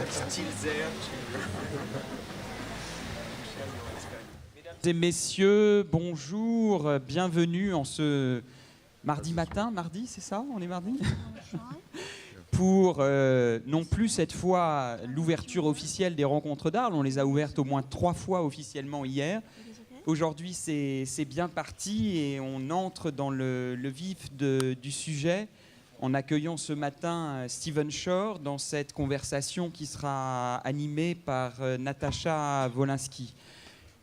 Still there. Mesdames et messieurs, bonjour, bienvenue en ce mardi matin. Mardi, c'est ça? On est mardi? Pour non plus cette fois l'ouverture officielle des rencontres d'Arles. On les a ouvertes au moins 3 fois officiellement hier. Aujourd'hui, c'est bien parti et on entre dans le vif du sujet en accueillant ce matin Stephen Shore dans cette conversation qui sera animée par Natacha Wolinski.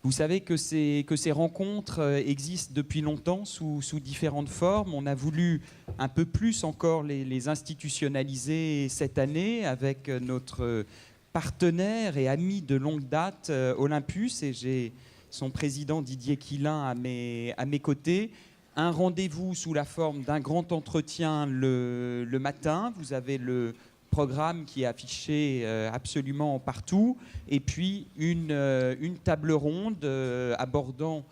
Vous savez que ces rencontres existent depuis longtemps sous différentes formes. On a voulu un peu plus encore les institutionnaliser cette année avec notre partenaire et ami de longue date, Olympus, et j'ai son président Didier Quillin à mes côtés. Un rendez-vous sous la forme d'un grand entretien le matin. Vous avez le programme qui est affiché absolument partout. Et puis une table ronde abordant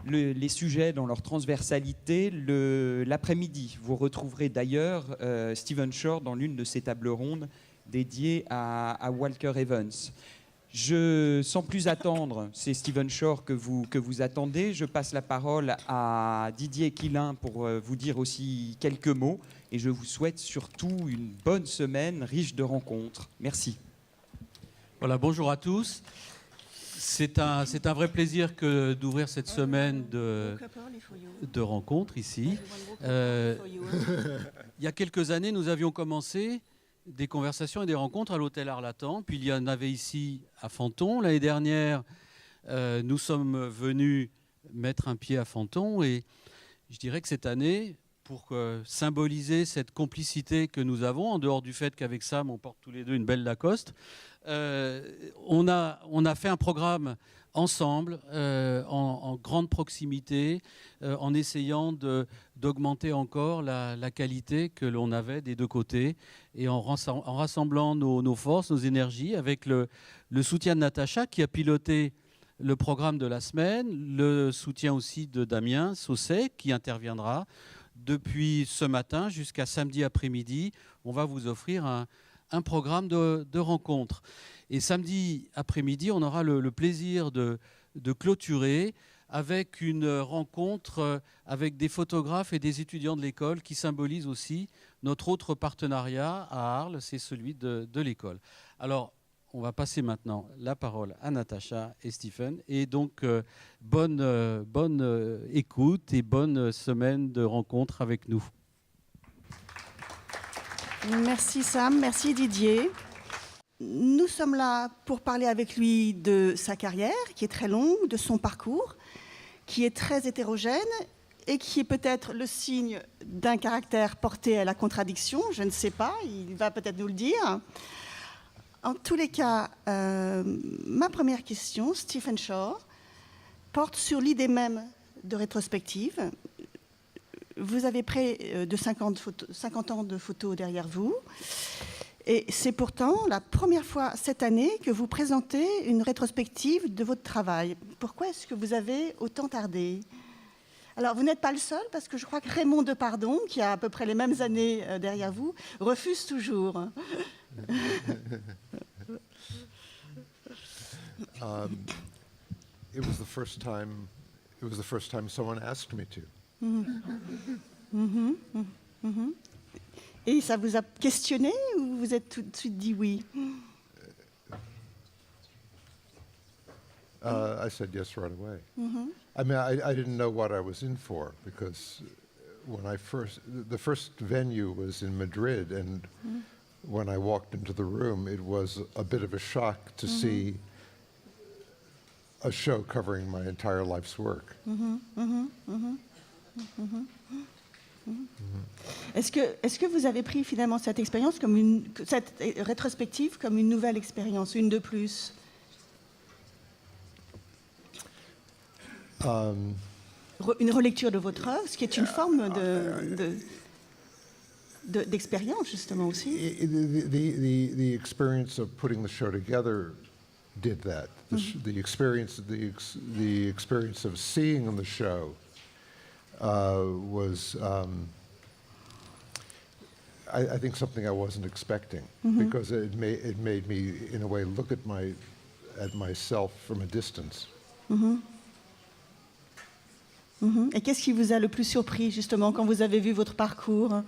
les sujets dans leur transversalité l'après-midi. Vous retrouverez d'ailleurs Stephen Shore dans l'une de ces tables rondes dédiées à Walker Evans. Sans plus attendre, c'est Stephen Shore que vous attendez. Je passe la parole à Didier Quillin pour vous dire aussi quelques mots. Et je vous souhaite surtout une bonne semaine riche de rencontres. Merci. Voilà, bonjour à tous. C'est un vrai plaisir d'ouvrir cette semaine de rencontres ici. Il y a quelques années, nous avions commencé des conversations et des rencontres à l'hôtel Arlatan. Puis il y en avait ici à Fanton. L'année dernière, nous sommes venus mettre un pied à Fanton. Et je dirais que cette année, pour symboliser cette complicité que nous avons, en dehors du fait qu'avec Sam, on porte tous les deux une belle Lacoste, on a fait un programme ensemble, en grande proximité, en essayant d'augmenter encore la qualité que l'on avait des deux côtés et en rassemblant nos forces, nos énergies, avec le soutien de Natacha qui a piloté le programme de la semaine, le soutien aussi de Damien Sausset qui interviendra. Depuis ce matin jusqu'à samedi après-midi, on va vous offrir un programme de rencontres. Et samedi après-midi, on aura le plaisir de clôturer avec une rencontre avec des photographes et des étudiants de l'école qui symbolise aussi notre autre partenariat à Arles, c'est celui de l'école. Alors, on va passer maintenant la parole à Natacha et Stephen. Et donc, bonne écoute et bonne semaine de rencontres avec nous. Merci Sam, merci Didier. Nous sommes là pour parler avec lui de sa carrière, qui est très longue, de son parcours, qui est très hétérogène et qui est peut-être le signe d'un caractère porté à la contradiction. Je ne sais pas, il va peut-être nous le dire. En tous les cas, ma première question, Stephen Shore, porte sur l'idée même de rétrospective. Vous avez près de 50 ans de photos derrière vous. Et c'est pourtant la première fois cette année que vous présentez une rétrospective de votre travail. Pourquoi est-ce que vous avez autant tardé ? Alors, vous n'êtes pas le seul, parce que je crois que Raymond Depardon, qui a à peu près les mêmes années derrière vous, refuse toujours. It was the first time someone asked me to. Et ça vous a questionné ou vous êtes tout de suite dit oui? I said yes right away. I mean, I didn't know what I was in for because when the first venue was in Madrid, and when I walked into the room, it was a bit of a shock to see a show covering my entire life's work. Est-ce que vous avez pris finalement cette expérience cette rétrospective comme une nouvelle expérience, une de plus? Une relecture de votre œuvre, ce qui est une forme d'expérience justement aussi. The experience of putting the show together did that. The experience of seeing the show was I think something I wasn't expecting, because it made me, in a way, look at myself from a distance. Et qu'est-ce qui vous a le plus surpris, justement, quand vous avez vu votre parcours?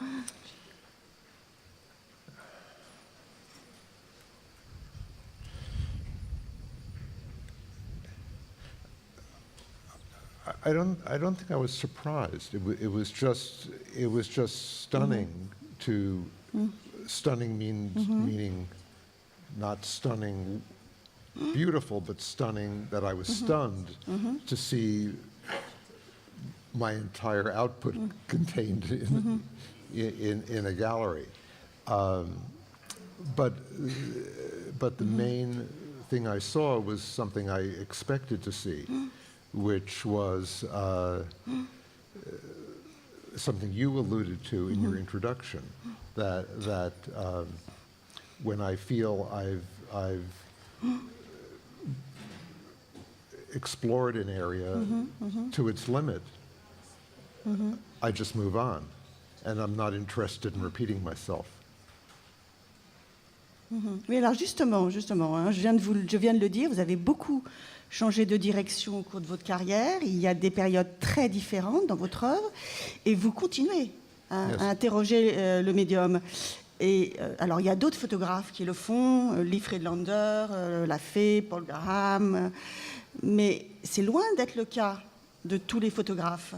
I don't think I was surprised. It was just stunning. Stunning meaning not stunning beautiful, but stunning that I was stunned to see my entire output contained in a gallery. But the main thing I saw was something I expected to see, which was something you alluded to in your introduction, that when I feel I've explored an area to its limit, I just move on, and I'm not interested in repeating myself. Oui, alors justement, hein, je viens de le dire, vous avez beaucoup changé de direction au cours de votre carrière. Il y a des périodes très différentes dans votre œuvre, et vous continuez à interroger le médium. Et alors, il y a d'autres photographes qui le font, Lee Friedlander, Lafay, Paul Graham, mais c'est loin d'être le cas de tous les photographes.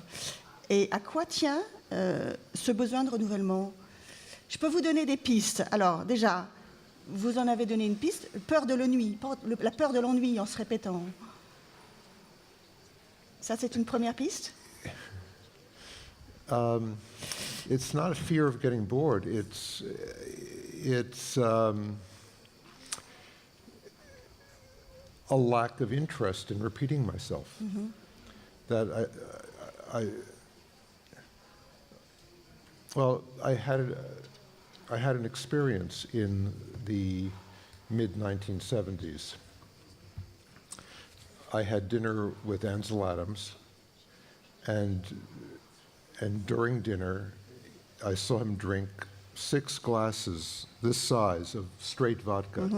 Et à quoi tient ce besoin de renouvellement? Je peux vous donner des pistes. Alors, déjà, vous en avez donné une piste, peur de l'ennui, la peur de l'ennui en se répétant. Ça, c'est une première piste. It's not a fear of getting bored. It's a lack of interest in repeating myself. That I had an experience in the mid-1970s. I had dinner with Ansel Adams, and during dinner, I saw him drink 6 glasses this size of straight vodka.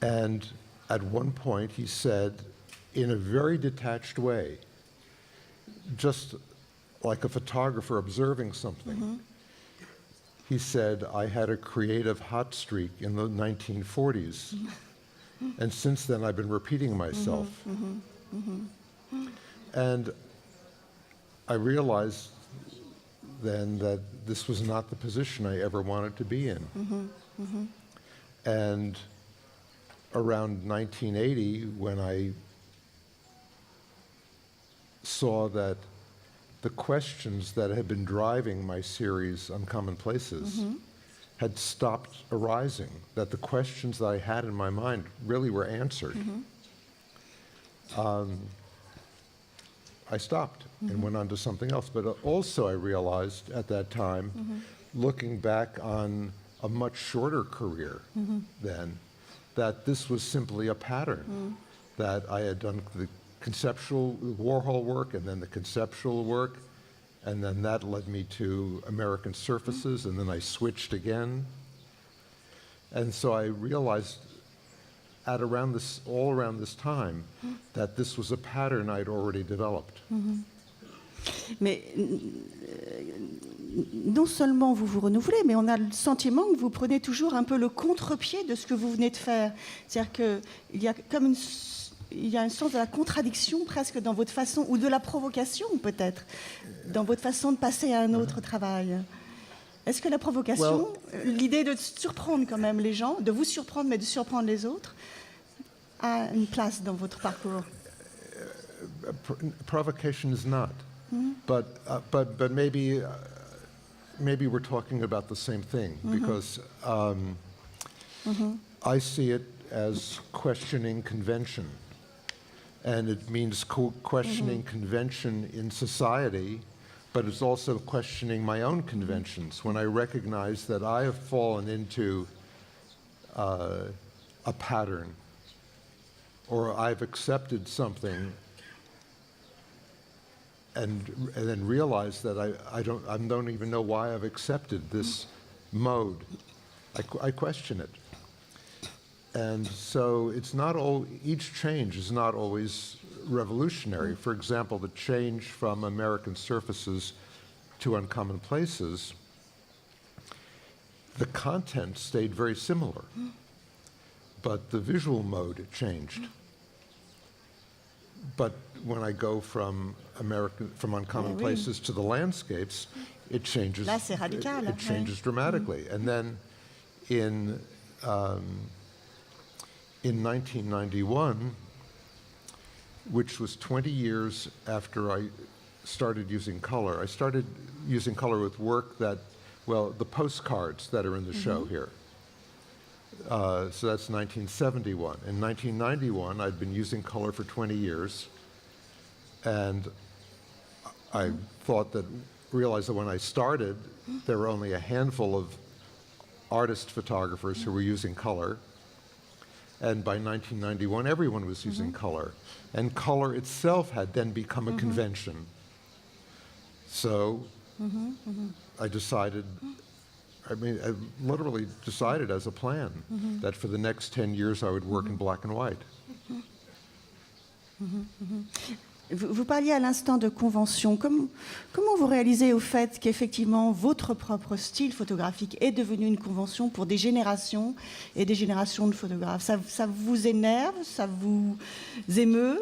And at one point he said, in a very detached way, just like a photographer observing something, he said, I had a creative hot streak in the 1940s, and since then I've been repeating myself. And I realized then that this was not the position I ever wanted to be in. And around 1980, when I saw that the questions that had been driving my series Uncommon Places had stopped arising, that the questions that I had in my mind really were answered, I stopped and went on to something else. But also I realized at that time, looking back on a much shorter career then, that this was simply a pattern, that I had done the conceptual Warhol work and then the conceptual work, and then that led me to American Surfaces, and then I switched again. And so I realized all around this time that this was a pattern I'd already developed. Mais non seulement vous vous renouvelez, mais on a le sentiment que vous prenez toujours un peu le contre-pied de ce que vous venez de faire. C'est-à-dire qu'il y a comme il y a un sens de la contradiction presque dans votre façon, ou de la provocation peut-être, dans votre façon de passer à un autre travail. Est-ce que la provocation, l'idée de surprendre quand même les gens, de vous surprendre mais de surprendre les autres, a une place dans votre parcours? Provocation is not, but maybe we're talking about the same thing, because I see it as questioning convention, and it means questioning convention in society, but it's also questioning my own conventions when I recognize that I have fallen into a pattern, or I've accepted something and then realized that I don't even know why I've accepted this mode. I question it. And so it's not all, each change is not always revolutionary. For example, the change from American surfaces to uncommon places, the content stayed very similar, but the visual mode changed. But when I go from uncommon places to the landscapes, it changes. Là, c'est radical. It changes dramatically. And then in 1991, which was 20 years after I started using color, I started using color with work that, well, the postcards that are in the show here. So that's 1971. In 1991, I'd been using color for 20 years, and I realized that when I started, there were only a handful of artist photographers who were using color, and by 1991, everyone was using color, and color itself had then become a convention. So I decided, I literally decided as a plan that for the next 10 years I would work in black and white. Vous parliez à l'instant de convention. Comment vous réalisez au fait qu'effectivement votre propre style photographique est devenu une convention pour des générations et des générations de photographes? Ça vous énerve? Ça vous émeut?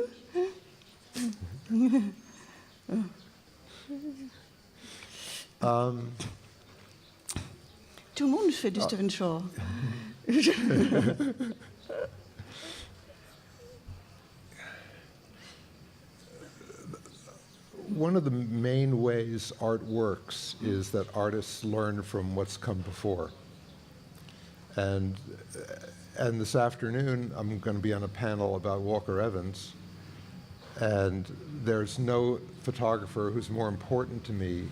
Tout le monde fait du Stephen Shore. One of the main ways art works is that artists learn from what's come before. And this afternoon, I'm going to be on a panel about Walker Evans, and there's no photographer who's more important to me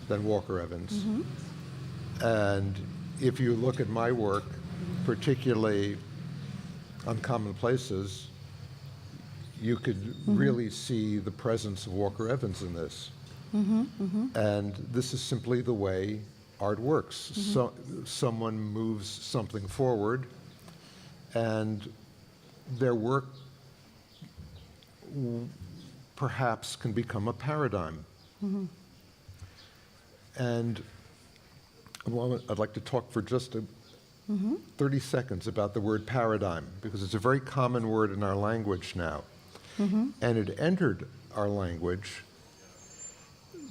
than Walker Evans. And if you look at my work, particularly Uncommon Places, you could really see the presence of Walker Evans in this. And this is simply the way art works. So, someone moves something forward, and their work perhaps can become a paradigm. And I'd like to talk for just 30 seconds about the word paradigm, because it's a very common word in our language now. And it entered our language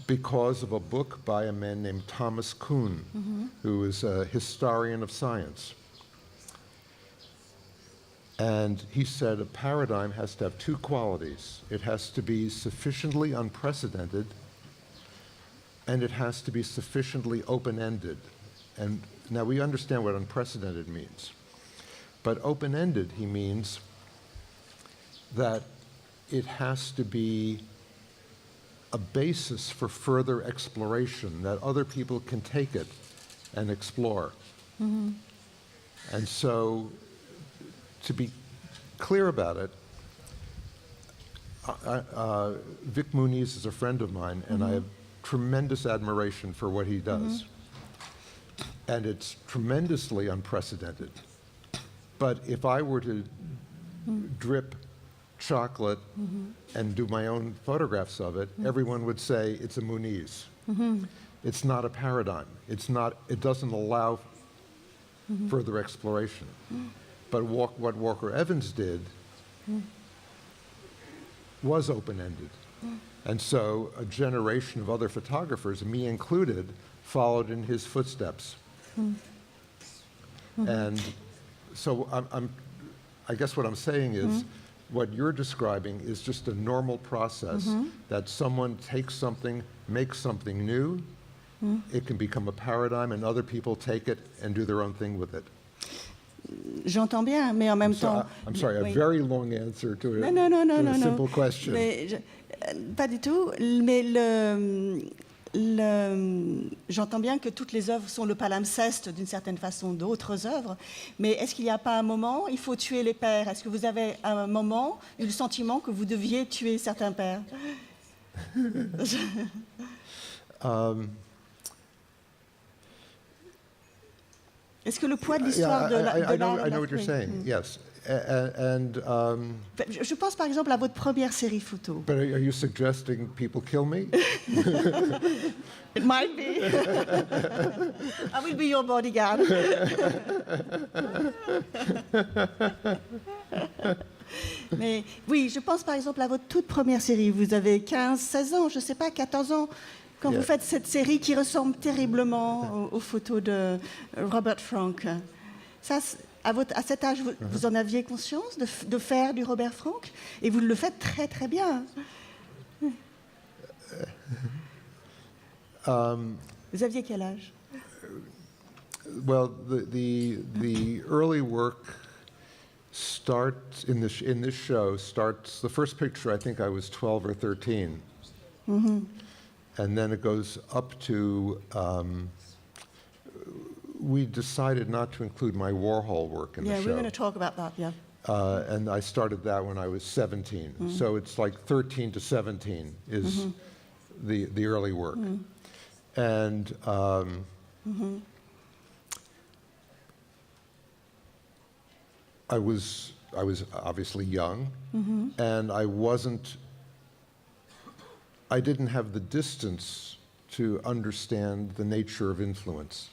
because of a book by a man named Thomas Kuhn, who is a historian of science. And he said a paradigm has to have two qualities. It has to be sufficiently unprecedented, and it has to be sufficiently open-ended. And now we understand what unprecedented means. But open-ended, he means that it has to be a basis for further exploration, that other people can take it and explore. And so, to be clear about it, Vic Muniz is a friend of mine, and I have tremendous admiration for what he does. And it's tremendously unprecedented. But if I were to drip chocolate and do my own photographs of it, everyone would say it's a Muniz. It's not a paradigm. It doesn't allow further exploration. But what Walker Evans did was open-ended. And so a generation of other photographers, me included, followed in his footsteps. And so I guess what I'm saying is, what you're describing is just a normal process that someone takes something, makes something new, it can become a paradigm, and other people take it and do their own thing with it. J'entends bien, mais en même temps... I'm sorry, a very long answer to a No. simple question. Mais pas du tout, mais j'entends bien que toutes les œuvres sont le palimpseste d'une certaine façon d'autres œuvres, mais est-ce qu'il n'y a pas un moment, il faut tuer les pères? Est-ce que vous avez à un moment eu le sentiment que vous deviez tuer certains pères? Est-ce que le poids de l'histoire de l'art... I know what you're saying, yes. Je pense par exemple à votre première série photo. But are you suggesting people kill me? It might be. I will be your bodyguard. Mais oui, je pense par exemple à votre toute première série. Vous avez 15, 16 ans, je ne sais pas, 14 ans, quand vous faites cette série qui ressemble terriblement aux photos de Robert Frank. Ça, à cet âge, vous en aviez conscience de faire du Robert Frank? Et vous le faites très très bien. Vous aviez quel âge? Well, the early work starts in this show starts. The first picture, I think I was 12 or 13, and then it goes up to. We decided not to include my Warhol work in the show. Yeah, we're going to talk about that. Yeah. And I started that when I was 17. So it's like 13 to 17 is the early work. And I was obviously young, and I didn't have the distance to understand the nature of influence.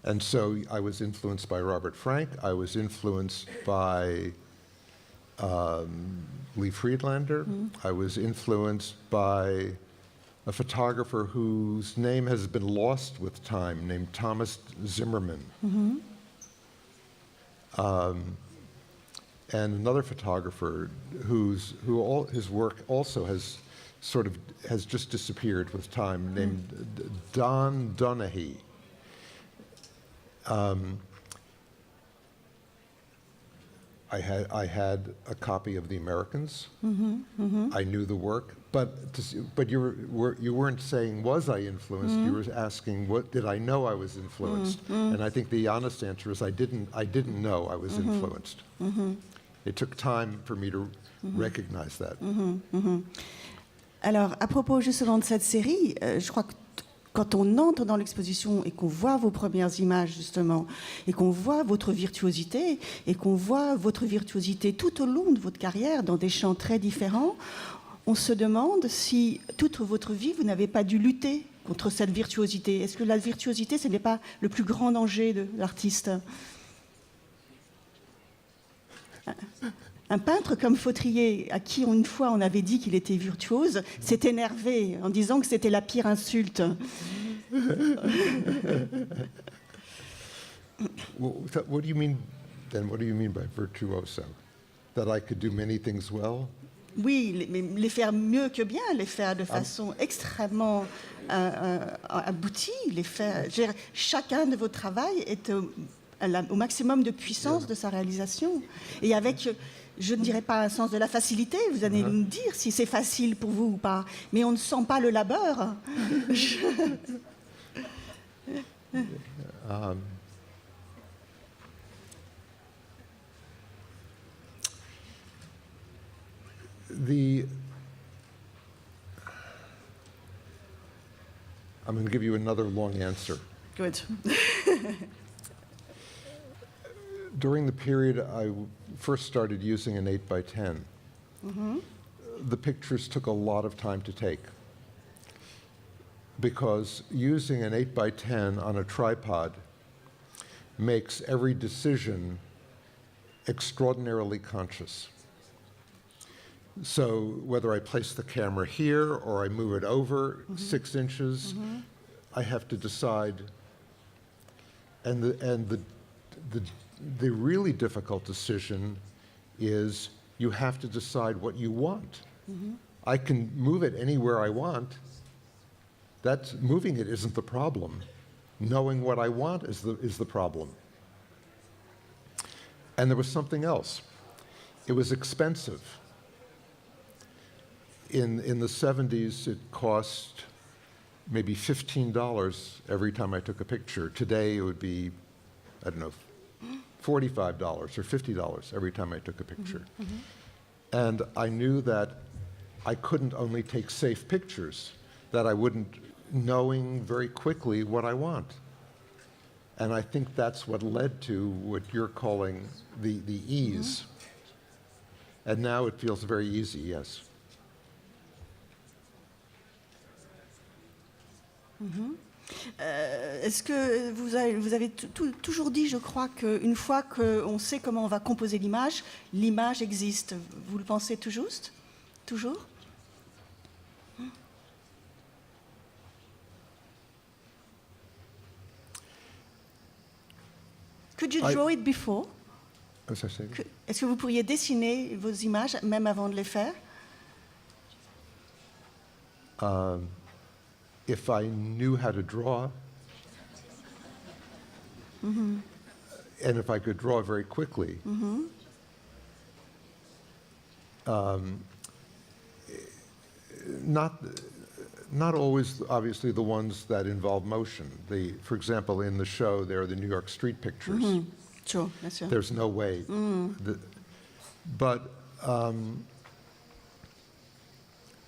And so I was influenced by Robert Frank. I was influenced by Lee Friedlander. I was influenced by a photographer whose name has been lost with time, named Thomas Zimmerman. And another photographer his work also has just disappeared with time, named Don Donaghy. I had a copy of The Americans. I knew the work, but you weren't saying was I influenced. You were asking what did I know I was influenced, and I think the honest answer is I didn't know I was influenced. It took time for me to recognize that. Alors, à propos justement de cette série, je crois que quand on entre dans l'exposition et qu'on voit vos premières images, justement, et qu'on voit votre virtuosité, et qu'on voit votre virtuosité tout au long de votre carrière, dans des champs très différents, on se demande si, toute votre vie, vous n'avez pas dû lutter contre cette virtuosité. Est-ce que la virtuosité, ce n'est pas le plus grand danger de l'artiste ? Un peintre comme Fautrier, à qui une fois on avait dit qu'il était virtuose, s'est énervé en disant que c'était la pire insulte. What do you mean then? What do you mean by virtuoso? That I could do many things well? Oui, les faire mieux que bien, les faire de façon extrêmement aboutie. Chacun de vos travaux est au maximum de puissance de sa réalisation. Et avec, je ne dirais pas un sens de la facilité, vous allez nous dire si c'est facile pour vous ou pas, mais on ne sent pas le labeur. I'm going to give you another long answer. Good. During the period I first started using an 8x10, the pictures took a lot of time to take because using an 8x10 on a tripod makes every decision extraordinarily conscious. So whether I place the camera here or I move it over 6 inches, I have to decide. And the really difficult decision is you have to decide what you want. I can move it anywhere I want. Moving it isn't the problem. Knowing what I want is the problem. And there was something else. It was expensive. In the 70s, it cost maybe $15 every time I took a picture. Today, it would be, I don't know, $45 or $50 every time I took a picture. And I knew that I couldn't only take safe pictures, that I wouldn't knowing very quickly what I want. And I think that's what led to what you're calling the ease. And now it feels very easy, yes. Est-ce que vous avez toujours dit, je crois, qu'une fois qu'on sait comment on va composer l'image existe. Vous le pensez tout juste? Toujours? Could you draw it before? Est-ce que vous pourriez dessiner vos images même avant de les faire? If I knew how to draw, and if I could draw very quickly, not always, obviously, the ones that involve motion. For example, in the show, there are the New York street pictures. Sure, bien sûr. There's no way. But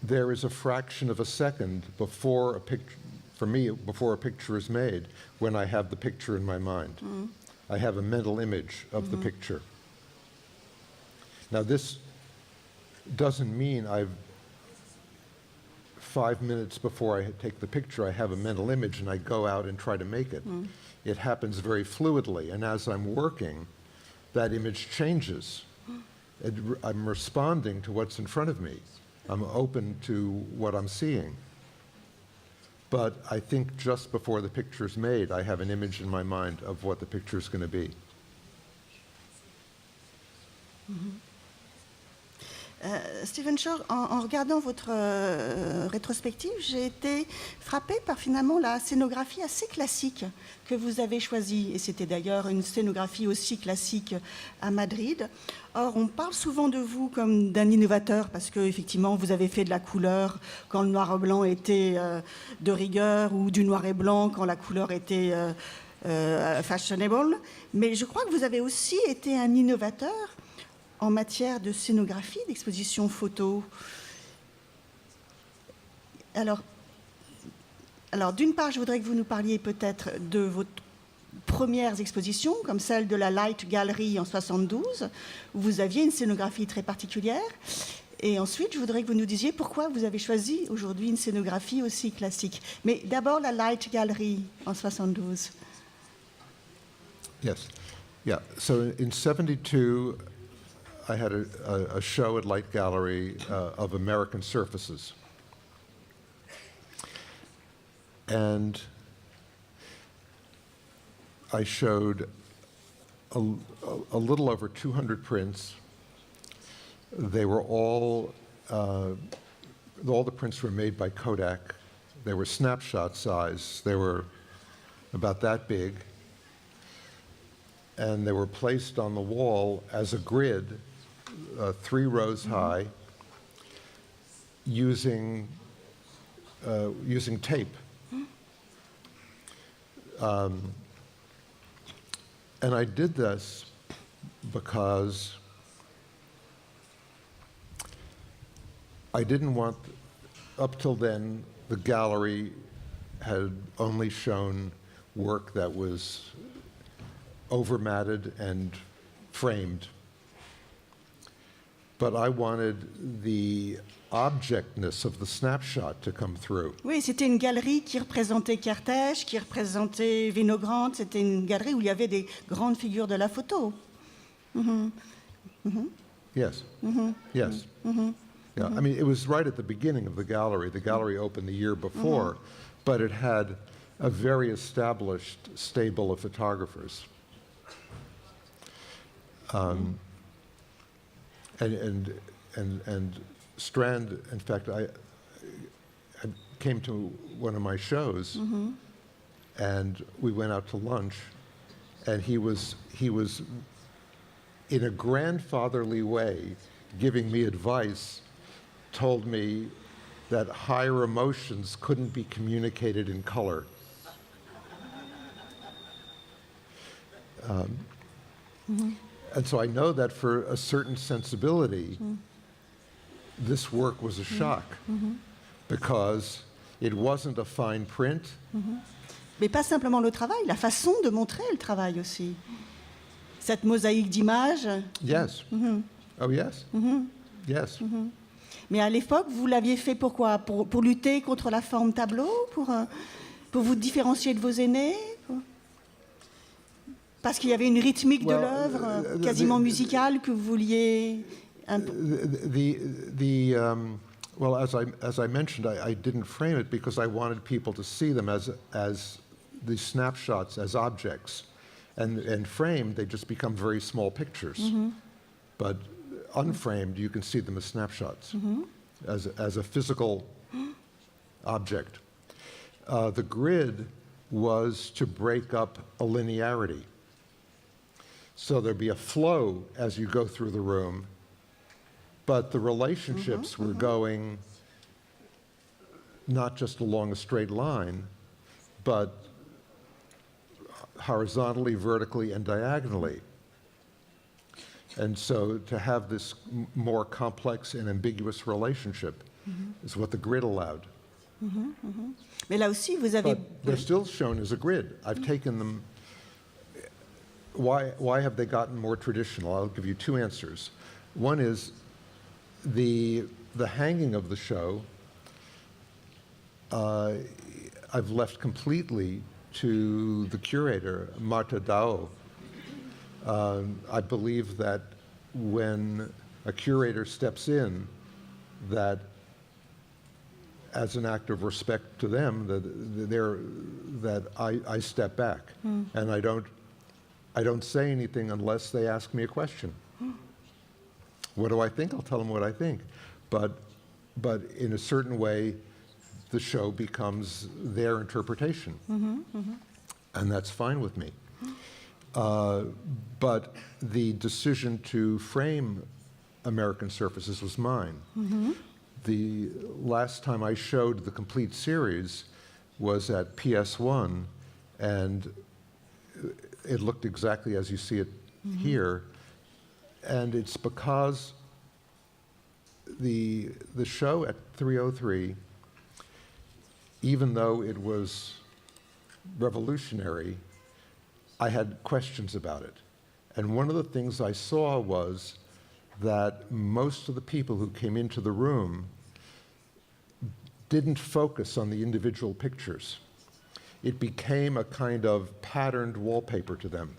there is a fraction of a second before a picture, for me, before a picture is made, when I have the picture in my mind. I have a mental image of the picture. Now, this doesn't mean 5 minutes before I take the picture, I have a mental image and I go out and try to make it. It happens very fluidly, and as I'm working, that image changes. I'm responding to what's in front of me. I'm open to what I'm seeing. But I think just before the picture's made, I have an image in my mind of what the picture's going to be. Stephen Shore, en regardant votre rétrospective, j'ai été frappée par finalement la scénographie assez classique que vous avez choisie. Et c'était d'ailleurs une scénographie aussi classique à Madrid. Or, on parle souvent de vous comme d'un innovateur parce qu'effectivement, vous avez fait de la couleur quand le noir et blanc était de rigueur ou du noir et blanc quand la couleur était fashionable. Mais je crois que vous avez aussi été un innovateur en matière de scénographie, d'exposition photo. Alors d'une part, je voudrais que vous nous parliez peut-être de vos premières expositions, comme celle de la Light Gallery en 72, où vous aviez une scénographie très particulière. Et ensuite, je voudrais que vous nous disiez pourquoi vous avez choisi aujourd'hui une scénographie aussi classique. Mais d'abord, la Light Gallery en 72. Yes. Yeah. So in 72, I had a show at Light Gallery of American surfaces. And I showed a little over 200 prints. They were all the prints were made by Kodak. They were snapshot size. They were about that big. And they were placed on the wall as a grid, 3 rows high, using tape. And I did this because I didn't want, up till then, the gallery had only shown work that was overmatted and framed. But I wanted the objectness of the snapshot to come through. Oui, c'était une galerie qui représentait Kertész, qui représentait Vinogrand. C'était une galerie où il y avait des grandes figures de la photo. Yes. Yes. Yeah. I mean, it was right at the beginning of the gallery. The gallery opened the year before, but it had a very established stable of photographers. And Strand, in fact, I came to one of my shows, and we went out to lunch, and he was in a grandfatherly way giving me advice, told me that higher emotions couldn't be communicated in color. And so I know that for a certain sensibility, this work was a shock because it wasn't a fine print. Mais pas simplement le travail, la façon de montrer le travail aussi. Cette mosaïque d'images. Yes. Oh, yes. Yes. Mais à l'époque, vous l'aviez fait pourquoi? Pour lutter contre la forme tableau? Pour vous différencier de vos aînés? Parce qu'il y avait une rythmique de l'œuvre quasiment musicale que vous vouliez... Well, as I mentioned, I didn't frame it because I wanted people to see them as the snapshots, as objects. And framed, they just become very small pictures. But unframed, you can see them as snapshots, as a physical object. The grid was to break up a linearity. So there'd be a flow as you go through the room, but the relationships were going not just along a straight line, but horizontally, vertically, and diagonally. And so to have this more complex and ambiguous relationship is what the grid allowed. Mais là aussi, vous avez... But they're still shown as a grid. I've taken them... Why have they gotten more traditional? I'll give you two answers. One is the hanging of the show I've left completely to the curator, Marta Dao. I believe that when a curator steps in, that as an act of respect to them, that I step back, and I don't say anything unless they ask me a question. What do I think? I'll tell them what I think, but in a certain way, the show becomes their interpretation, and that's fine with me. But the decision to frame American Surfaces was mine. The last time I showed the complete series was at PS1, and it looked exactly as you see it here. And it's because the show at 303, even though it was revolutionary, I had questions about it. And one of the things I saw was that most of the people who came into the room didn't focus on the individual pictures. It became a kind of patterned wallpaper to them.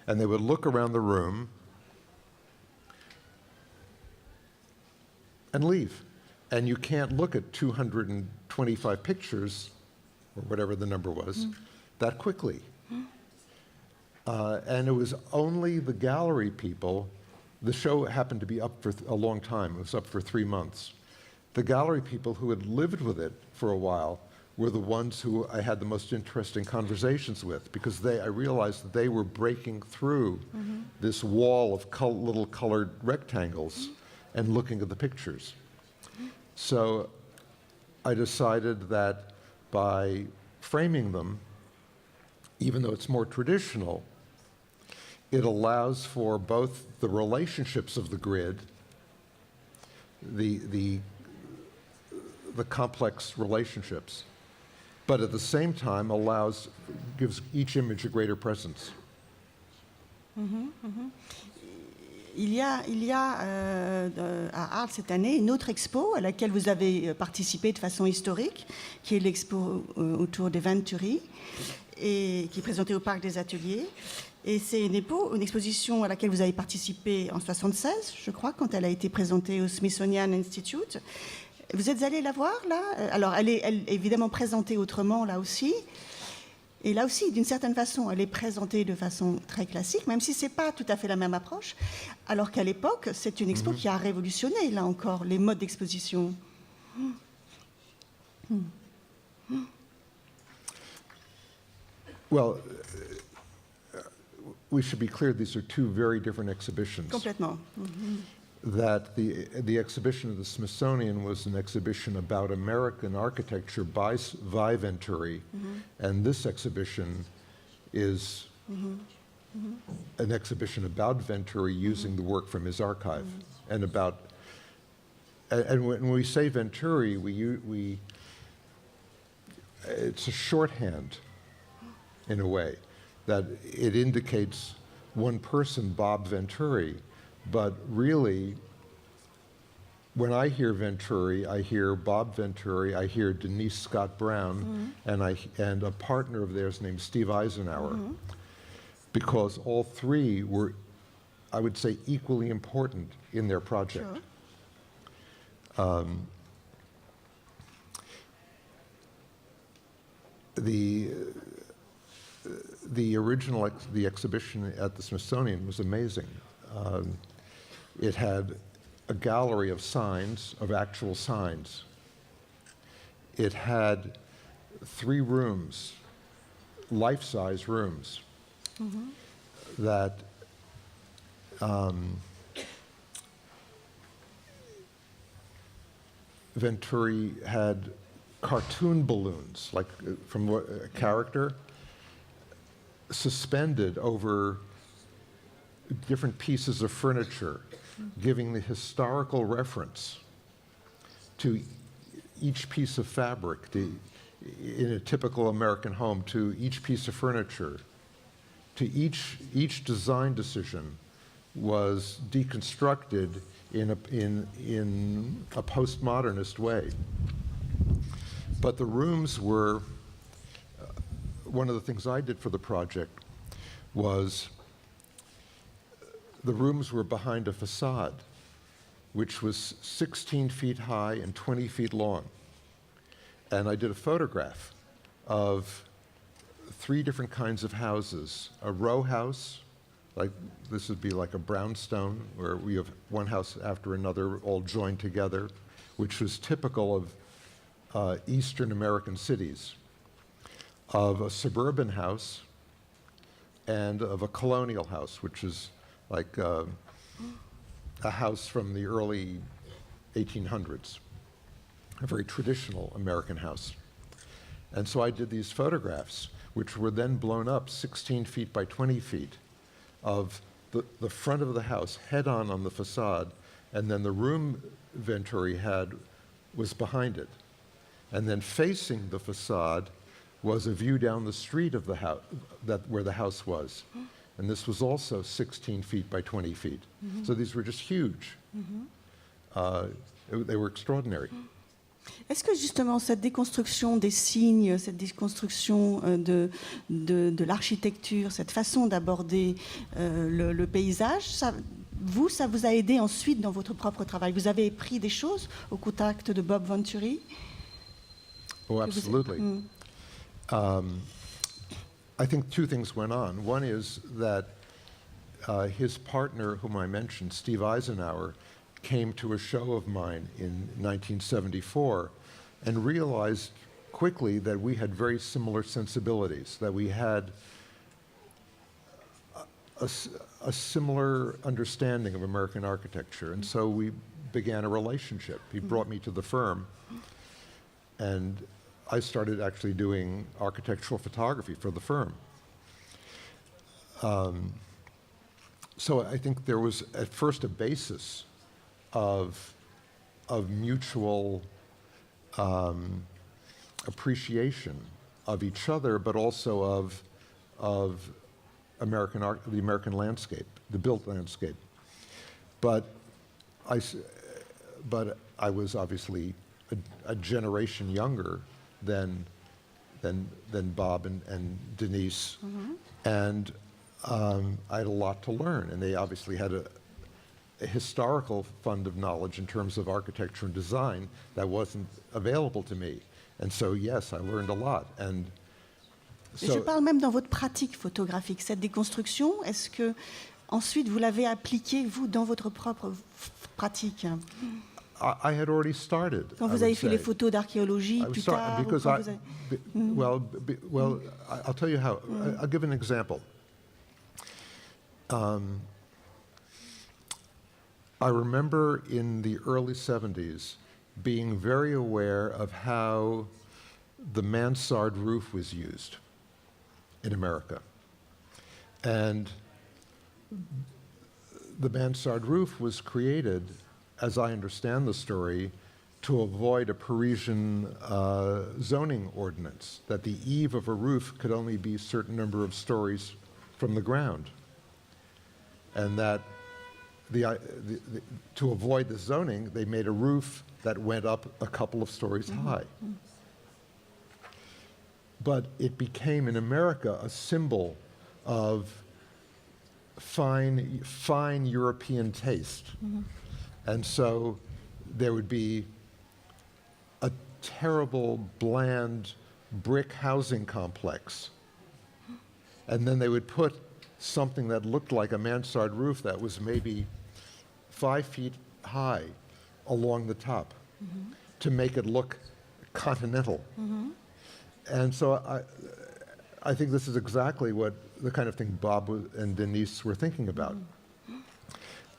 And they would look around the room and leave. And you can't look at 225 pictures, or whatever the number was, that quickly. And it was only the gallery people. The show happened to be up for a long time. It was up for 3 months. The gallery people who had lived with it for a while were the ones who I had the most interesting conversations with, because I realized that they were breaking through this wall of little colored rectangles and looking at the pictures. So I decided that by framing them, even though it's more traditional, it allows for both the relationships of the grid, the complex relationships, but at the same time gives each image a greater presence. Il y a à Arles cette année une autre expo à laquelle vous avez participé de façon historique, qui est l'expo autour des Venturi, et qui est présentée au Parc des Ateliers. Et c'est une exposition à laquelle vous avez participé en 1976, je crois, quand elle a été présentée au Smithsonian Institute. Vous êtes allé la voir, là? Alors, elle est évidemment présentée autrement, là aussi. Et là aussi, d'une certaine façon, elle est présentée de façon très classique, même si ce n'est pas tout à fait la même approche. Alors qu'à l'époque, c'est une expo qui a révolutionné, là encore, les modes d'exposition. Well, we should be clear, these are two very different exhibitions. Complètement. That the exhibition of the Smithsonian was an exhibition about American architecture by Venturi, and this exhibition is an exhibition about Venturi using the work from his archive, and about and when we say Venturi, it's a shorthand in a way, that it indicates one person, Bob Venturi, but really, when I hear Venturi, I hear Bob Venturi, I hear Denise Scott Brown, and a partner of theirs named Steve Eisenhower, because all three were, I would say, equally important in their project. Sure. The original the exhibition at the Smithsonian was amazing. It had a gallery of signs, of actual signs. It had 3 rooms, life-size rooms, that Venturi had cartoon balloons, like from a character, suspended over different pieces of furniture, giving the historical reference to each piece of fabric, in a typical American home, to each piece of furniture, to each design decision was deconstructed in a postmodernist way. But the rooms were, one of the things I did for the project was, the rooms were behind a facade, which was 16 feet high and 20 feet long. And I did a photograph of 3 different kinds of houses. A row house, like this would be like a brownstone, where we have one house after another all joined together, which was typical of Eastern American cities, of a suburban house, and of a colonial house, which is like a house from the early 1800s, a very traditional American house. And so I did these photographs, which were then blown up 16 feet by 20 feet, of the front of the house head-on the facade, and then the room Venturi had was behind it. And then facing the facade was a view down the street of the house, where the house was. And this was also 16 feet by 20 feet. So these were just huge. They were extraordinary. Est-ce que justement cette déconstruction des signes, cette déconstruction de l'architecture, cette façon d'aborder le paysage, ça vous a aidé ensuite dans votre propre travail? Vous avez pris des choses au contact de Bob Venturi? Oh, absolutely. I think 2 things went on. One is that his partner, whom I mentioned, Steve Eisenhower, came to a show of mine in 1974 and realized quickly that we had very similar sensibilities, that we had a similar understanding of American architecture. And so we began a relationship. He brought me to the firm, and I started actually doing architectural photography for the firm. So I think there was at first a basis of mutual appreciation of each other, but also of American art, the American landscape, the built landscape. But I was obviously a generation younger than Bob and Denise, and I had a lot to learn, and they obviously had a historical fund of knowledge in terms of architecture and design that wasn't available to me. And so, yes, I learned a lot. And so, je parle même dans votre pratique photographique, cette déconstruction, est-ce que ensuite vous l'avez appliquée, vous, dans votre propre pratique? I had already started. Quand vous avez fait les photos d'archéologie plus tard, well, I'll tell you how. I'll give an example. I remember in the early 70s being very aware of how the mansard roof was used in America. And the mansard roof was created as I understand the story, to avoid a Parisian zoning ordinance, that the eave of a roof could only be a certain number of stories from the ground. And that to avoid the zoning, they made a roof that went up a couple of stories high. But it became in America a symbol of fine European taste. And so there would be a terrible, bland brick housing complex. And then they would put something that looked like a mansard roof that was maybe 5 feet high along the top to make it look continental. And so I think this is exactly what the kind of thing Bob and Denise were thinking about.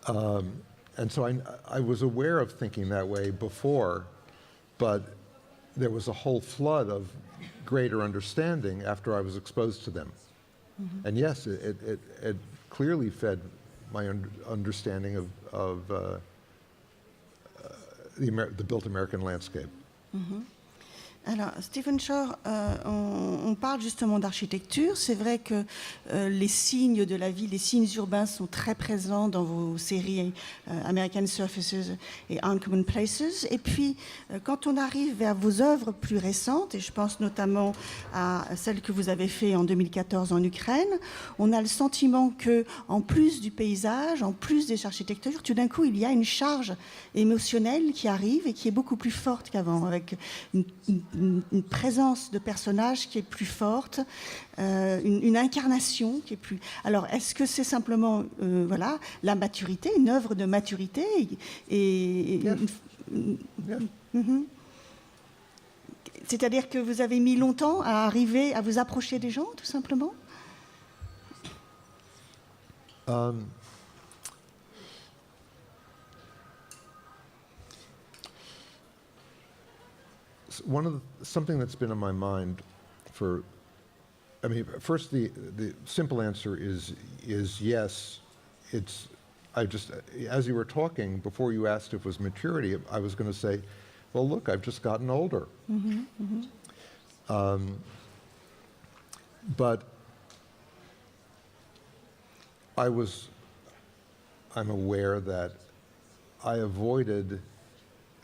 And so I was aware of thinking that way before, but there was a whole flood of greater understanding after I was exposed to them. And yes, it clearly fed my understanding of the built American landscape. Alors, Stephen Shore, on parle justement d'architecture. C'est vrai que les signes de la ville, les signes urbains sont très présents dans vos séries American Surfaces et Uncommon Places. Et puis, quand on arrive vers vos œuvres plus récentes, et je pense notamment à celle que vous avez faite en 2014 en Ukraine, on a le sentiment que, en plus du paysage, en plus des architectures, tout d'un coup, il y a une charge émotionnelle qui arrive et qui est beaucoup plus forte qu'avant, avec une présence de personnage qui est plus forte, une incarnation qui est plus... Alors, est-ce que c'est simplement voilà, la maturité, une œuvre de maturité C'est-à-dire que vous avez mis longtemps à arriver à vous approcher des gens, tout simplement? Something that's been on my mind for, I mean, first the simple answer is yes. It's, I just, as you were talking, before you asked if it was maturity, I was going to say, well, look, I've just gotten older. But I'm aware that I avoided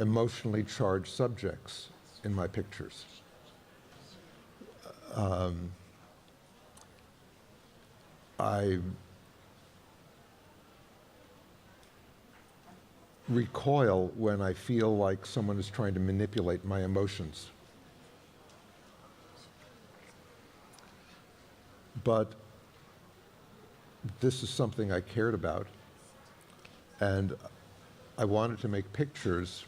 emotionally charged subjects in my pictures. I recoil when I feel like someone is trying to manipulate my emotions. But this is something I cared about, and I wanted to make pictures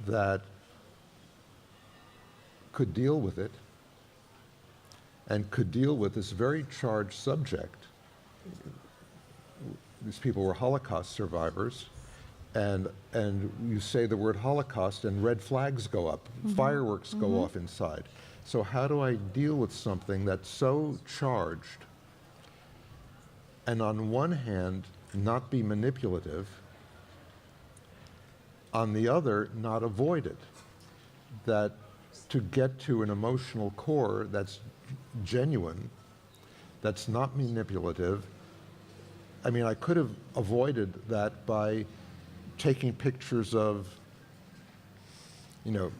that could deal with it and could deal with this very charged subject. These people were Holocaust survivors, and you say the word Holocaust and red flags go up, fireworks go off inside. So how do I deal with something that's so charged and on one hand not be manipulative, on the other not avoid it? That to get to an emotional core that's genuine, that's not manipulative. I mean, I could have avoided that by taking pictures of, you know,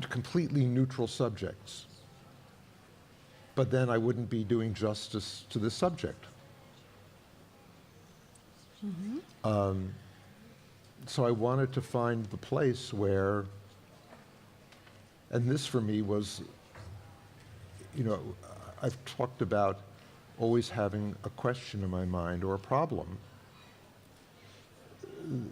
completely neutral subjects. But then I wouldn't be doing justice to the subject. So I wanted to find the place where, and this for me was, you know, I've talked about always having a question in my mind or a problem.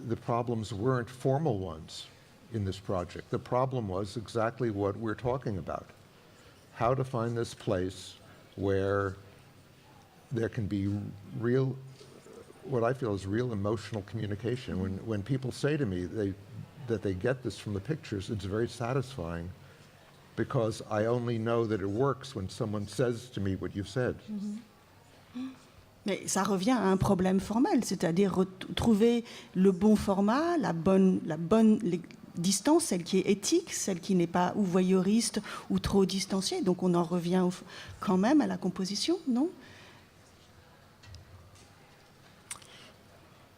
The problems weren't formal ones in this project. The problem was exactly what we're talking about. How to find this place where there can be real, what I feel is real emotional communication. When people say to me that they get this from the pictures, it's very satisfying, because I only know that it works when someone says to me what you've said. Mais ça revient à un problème formel, c'est-à-dire trouver le bon format, la bonne distance, celle qui est éthique, celle qui n'est pas ou voyeuriste ou trop distanciée. Donc on en revient quand même à la composition, non?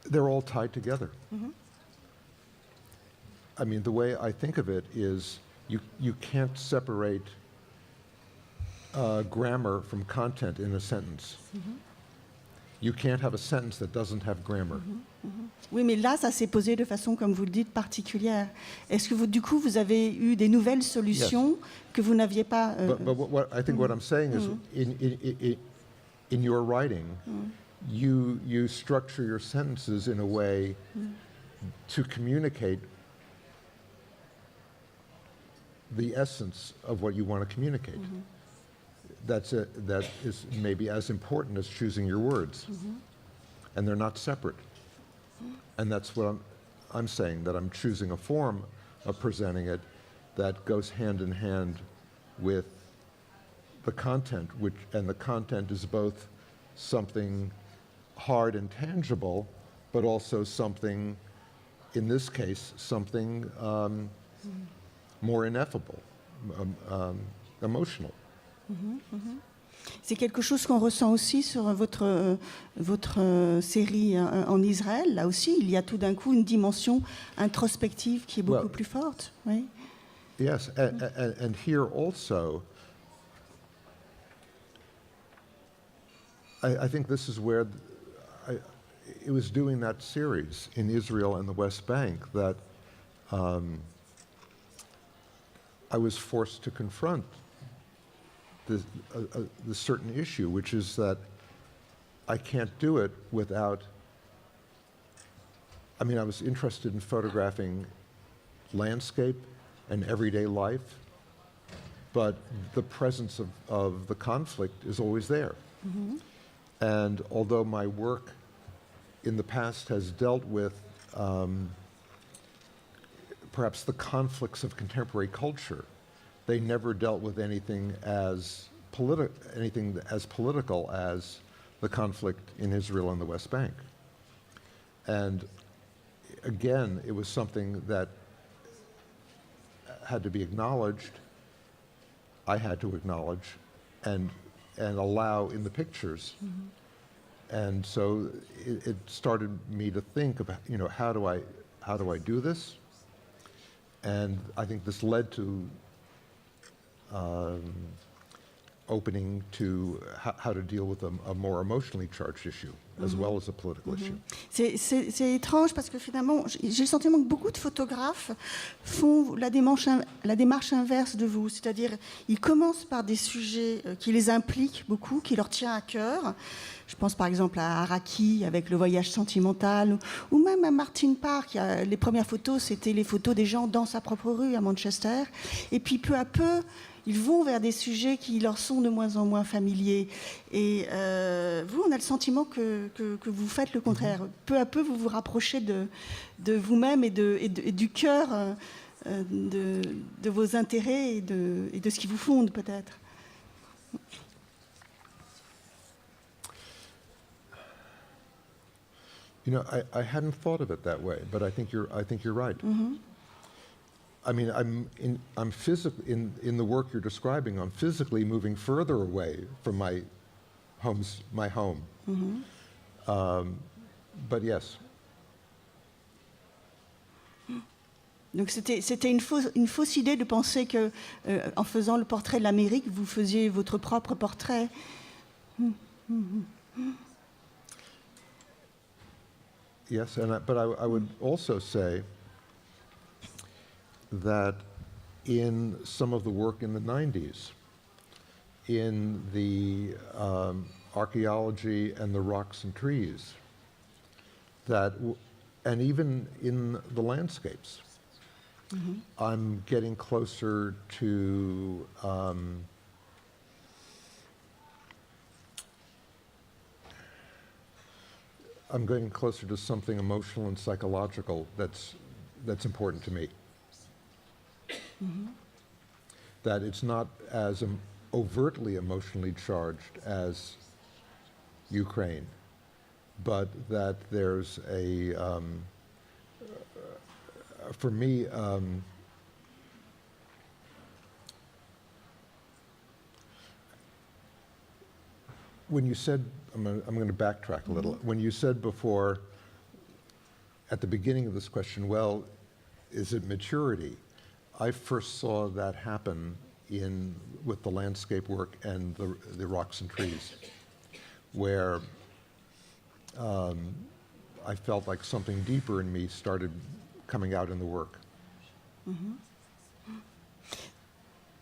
They're all tied together. Mm-hmm. I mean, the way I think of it is you can't separate grammar from content in a sentence. Mm-hmm. You can't have a sentence that doesn't have grammar. Mm-hmm. Mm-hmm. Oui, mais là, ça s'est posé de façon, comme vous le dites, particulière. Est-ce que du coup, vous avez eu des nouvelles solutions que vous n'aviez pas But what I think what I'm saying is in your writing, you structure your sentences in a way to communicate the essence of what you want to communicate. That is maybe as important as choosing your words. And they're not separate. And that's what I'm saying, that I'm choosing a form of presenting it that goes hand in hand with the content, and the content is both something hard and tangible, but also something, in this case, something more ineffable, emotional. C'est quelque chose qu'on ressent aussi sur votre série en Israël. Là aussi, il y a tout d'un coup une dimension introspective qui est beaucoup plus forte. Oui. Yes, and here also, I think this is where it was doing that series in Israel and the West Bank that I was forced to confront the certain issue, which is that I can't do it without, I mean, I was interested in photographing landscape and everyday life, but the presence of the conflict is always there. And although my work in the past has dealt with perhaps the conflicts of contemporary culture, they never dealt with anything as political as the conflict in Israel and the West Bank. And again, it was something that had to be acknowledged, I had to acknowledge, and allow in the pictures. And so it started me to think about, how do I do this? And I think this led to opening to how to deal with a more emotionally charged issue as well as a political issue. C'est étrange parce que finalement, j'ai le sentiment que beaucoup de photographes font la démarche inverse de vous, c'est-à-dire ils commencent par des sujets qui les impliquent beaucoup, qui leur tiennent à cœur. Je pense par exemple à Araki avec le voyage sentimental, ou même à Martin Parr, les premières photos, c'était les photos des gens dans sa propre rue à Manchester. Et puis peu à peu, ils vont vers des sujets qui leur sont de moins en moins familiers. Et vous, on a le sentiment que vous faites le contraire. Peu à peu, vous vous rapprochez de vous-même et du cœur de vos intérêts et de ce qui vous fonde, peut-être. I hadn't thought of it that way, but I think you're right. I mean, I'm physically in the work you're describing. I'm physically moving further away from my home. But yes. Donc c'était une fausse idée de penser que en faisant le portrait de l'Amérique, vous faisiez votre propre portrait. Yes, but I would also say that in some of the work in the 90s, in the archaeology and the rocks and trees, and even in the landscapes, I'm getting closer to something emotional and psychological that's important to me. Mm-hmm. That it's not as overtly emotionally charged as Ukraine, but that there's a, for me, when you said, I'm going to backtrack a little. When you said before, at the beginning of this question, well, is it maturity? I first saw that happen with the landscape work and the rocks and trees, where I felt like something deeper in me started coming out in the work.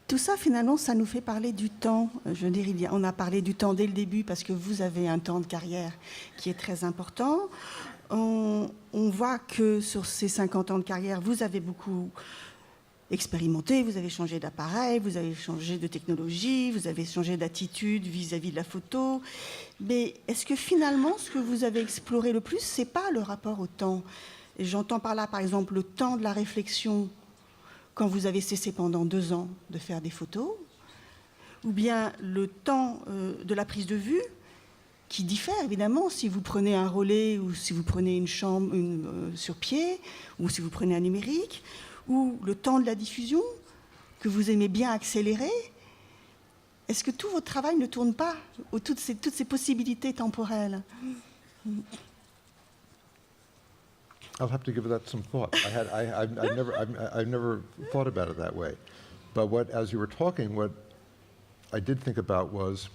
Tout ça, finalement, ça nous fait parler du temps. Je veux dire, on a parlé du temps dès le début parce que vous avez un temps de carrière qui est très important. On voit que sur ces 50 ans de carrière, vous avez beaucoup expérimenté, vous avez changé d'appareil, vous avez changé de technologie, vous avez changé d'attitude vis-à-vis de la photo. Mais est-ce que finalement, ce que vous avez exploré le plus, c'est pas le rapport au temps? Et j'entends par là, par exemple, le temps de la réflexion quand vous avez cessé pendant 2 ans de faire des photos, ou bien le temps de la prise de vue, qui diffère évidemment si vous prenez un relais ou si vous prenez une chambre sur pied, ou si vous prenez un numérique, ou le temps de la diffusion, que vous aimez bien accélérer. Est-ce que tout votre travail ne tourne pas autour de toutes ces possibilités temporelles? I'll have to give that some thought. I've never thought about it that way. But as you were talking, what I did think about was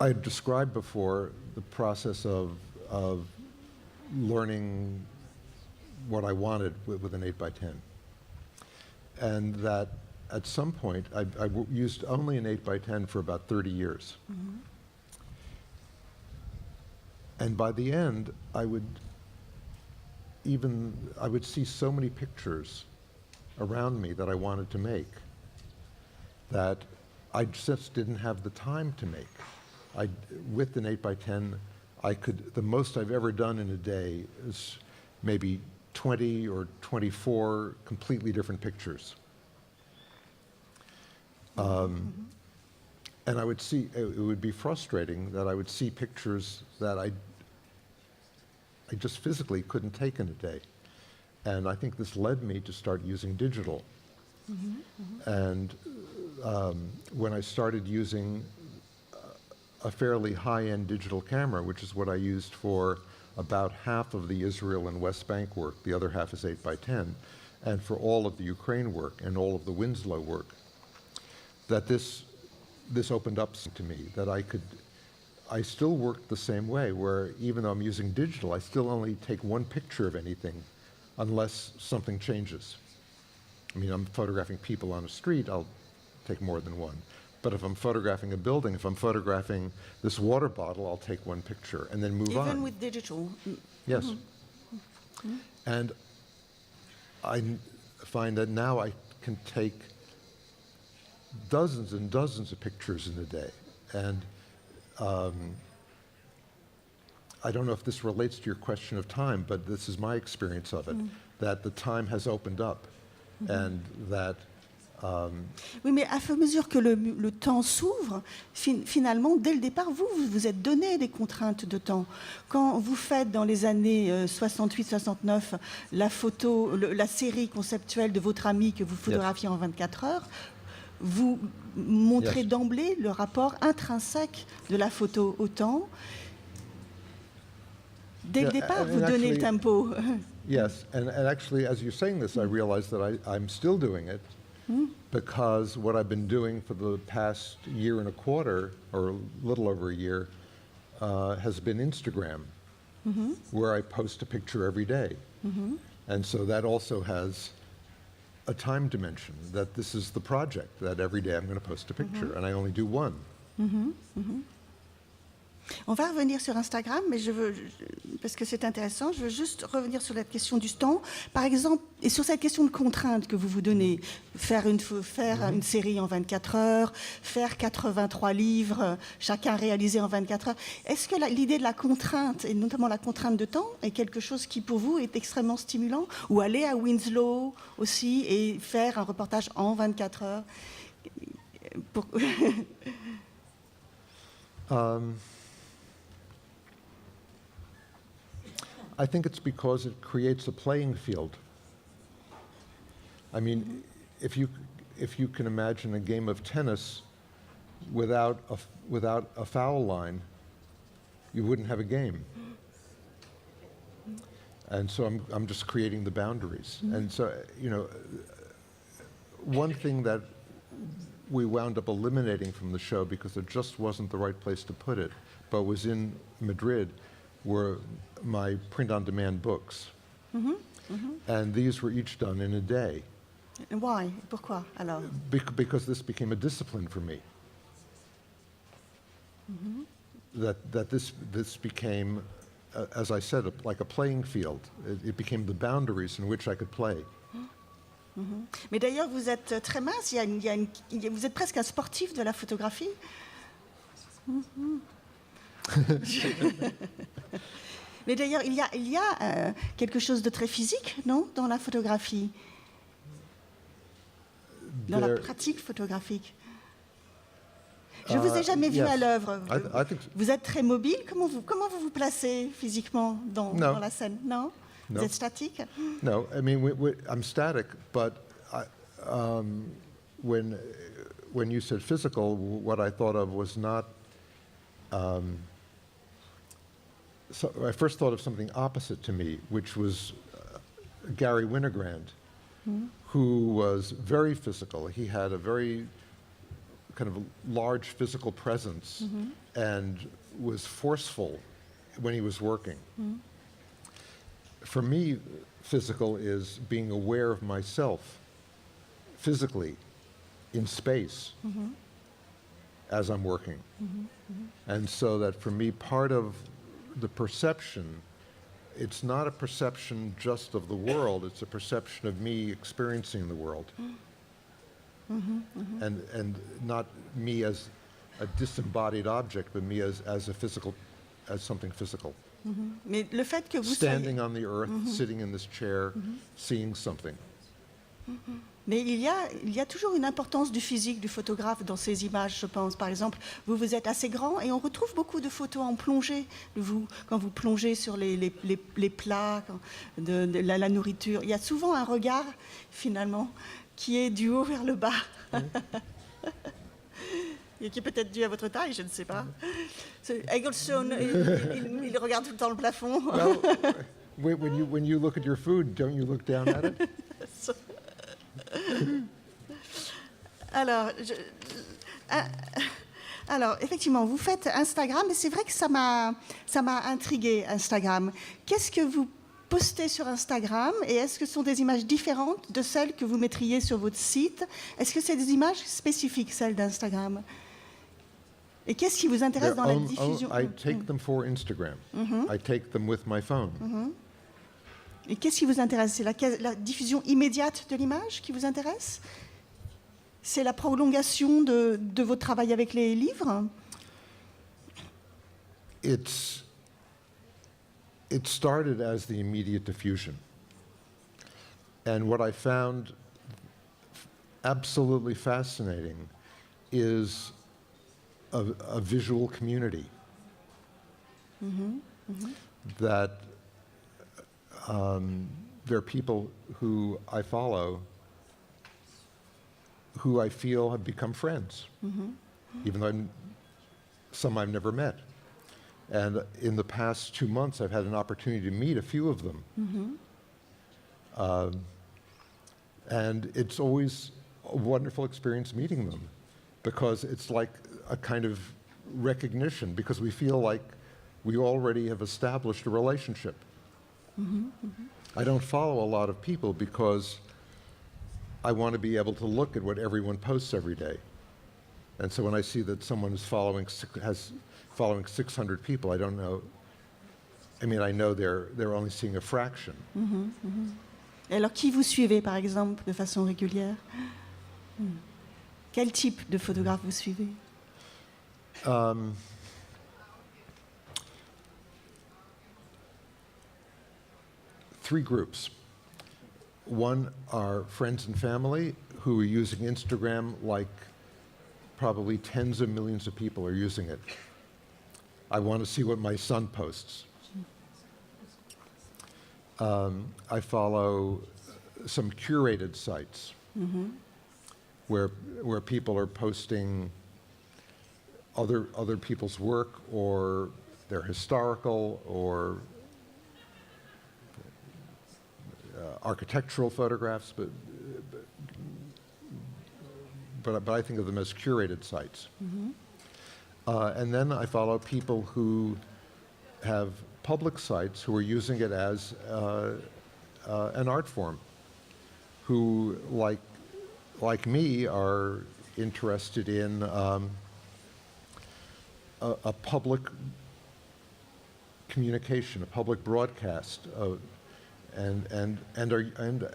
I described before the process of learning what I wanted with an 8x10, and that at some point I used only an 8x10 for about 30 years. And by the end, I would see so many pictures around me that I wanted to make that I just didn't have the time to make. With an 8x10, the most I've ever done in a day is maybe 20 or 24 completely different pictures. And I would see, it would be frustrating that I would see pictures that I just physically couldn't take in a day. And I think this led me to start using digital. And when I started using a fairly high-end digital camera, which is what I used for about half of the Israel and West Bank work, the other half is 8x10, and for all of the Ukraine work and all of the Winslow work, that this opened up to me, that I still work the same way, where even though I'm using digital, I still only take one picture of anything unless something changes. I mean, I'm photographing people on a street, I'll take more than one. But if I'm photographing a building, if I'm photographing this water bottle, I'll take one picture and then move on. Even with digital? Yes. And I find that now I can take dozens and dozens of pictures in a day. And I don't know if this relates to your question of time, but this is my experience of it, that the time has opened up and that Oui, mais à mesure que le temps s'ouvre, finalement, dès le départ, vous êtes donné des contraintes de temps. Quand vous faites dans les années 68-69 la série conceptuelle de votre ami que vous photographiez en 24 heures, vous montrez d'emblée le rapport intrinsèque de la photo au temps. Dès le départ, vous donnez le tempo. Yes, and actually, as you're saying this, I realize that I'm still doing it. Because what I've been doing for the past year and a quarter, or a little over a year, has been Instagram, where I post a picture every day. And so that also has a time dimension, that this is the project, that every day I'm going to post a picture, and I only do one. On va revenir sur Instagram, mais parce que c'est intéressant. Je veux juste revenir sur la question du temps. Par exemple, et sur cette question de contrainte que vous vous donnez, faire une série en 24 heures, faire 83 livres, chacun réalisé en 24 heures. Est-ce que l'idée de la contrainte, et notamment la contrainte de temps, est quelque chose qui, pour vous, est extrêmement stimulant? Ou aller à Winslow aussi et faire un reportage en 24 heures I think it's because it creates a playing field. I mean, if you can imagine a game of tennis without a foul line, you wouldn't have a game. And so I'm just creating the boundaries. And so, you know, one thing that we wound up eliminating from the show because there just wasn't the right place to put it, but was in Madrid, were my print-on-demand books. And these were each done in a day. And why? Pourquoi, alors? Because this became a discipline for me. That this became, as I said, like a playing field. It became the boundaries in which I could play. Mais d'ailleurs, vous êtes très mince, vous êtes presque un sportif de la photographie. Mais d'ailleurs, il y a quelque chose de très physique, non, dans la photographie, dans la pratique photographique. Je vous ai jamais vu à l'œuvre. Vous êtes très mobile. Comment vous vous placez physiquement dans la scène? Non. Vous êtes statique? No, I mean I'm static, but when you said physical, what I thought of was not. So I first thought of something opposite to me, which was Gary Winogrand, who was very physical. He had a very kind of large physical presence and was forceful when he was working. For me, physical is being aware of myself physically in space as I'm working. And so that for me, part of the perception, it's not a perception just of the world, it's a perception of me experiencing the world. And not me as a disembodied object, but me as something physical. Mais le fait que vous standing on the earth, sitting in this chair, seeing something. Mais il y a toujours une importance du physique du photographe dans ces images, je pense. Par exemple, vous êtes assez grand et on retrouve beaucoup de photos en plongée de vous, quand vous plongez sur les plats, de la nourriture. Il y a souvent un regard, finalement, qui est du haut vers le bas. Et qui est peut-être dû à votre taille, je ne sais pas. Eggleston, il regarde tout le temps le plafond. Well, when you look at your food, don't you look down at it? Alors, effectivement, vous faites Instagram, et c'est vrai que ça m'a intrigué, Instagram. Qu'est-ce que vous postez sur Instagram, et est-ce que ce sont des images différentes de celles que vous mettriez sur votre site? Est-ce que c'est des images spécifiques, celles d'Instagram? Et qu'est-ce qui vous intéresse dans la diffusion? I take them for Instagram. I take them with my phone. Et qu'est-ce qui vous intéresse? C'est la diffusion immédiate de l'image qui vous intéresse? C'est la prolongation de votre travail avec les livres? It started as the immediate diffusion. And what I found absolutely fascinating is a visual community that there are people who I follow who I feel have become friends, even though some I've never met. And in the past 2 months, I've had an opportunity to meet a few of them. And it's always a wonderful experience meeting them, because it's like a kind of recognition, because we feel like we already have established a relationship. I don't follow a lot of people because I want to be able to look at what everyone posts every day. And so when I see that someone is following 600 people, I don't know I mean, I know they're only seeing a fraction. Et alors, qui vous suivez, par exemple, de façon régulière? Quel type de photographe vous suivez? Three groups. One are friends and family who are using Instagram like probably tens of millions of people are using it. I want to see what my son posts. I follow some curated sites where people are posting other people's work, or they're historical, or architectural photographs, but I think of them as curated sites. And then I follow people who have public sites who are using it as an art form, who, like me, are interested in a public communication, a public broadcast, and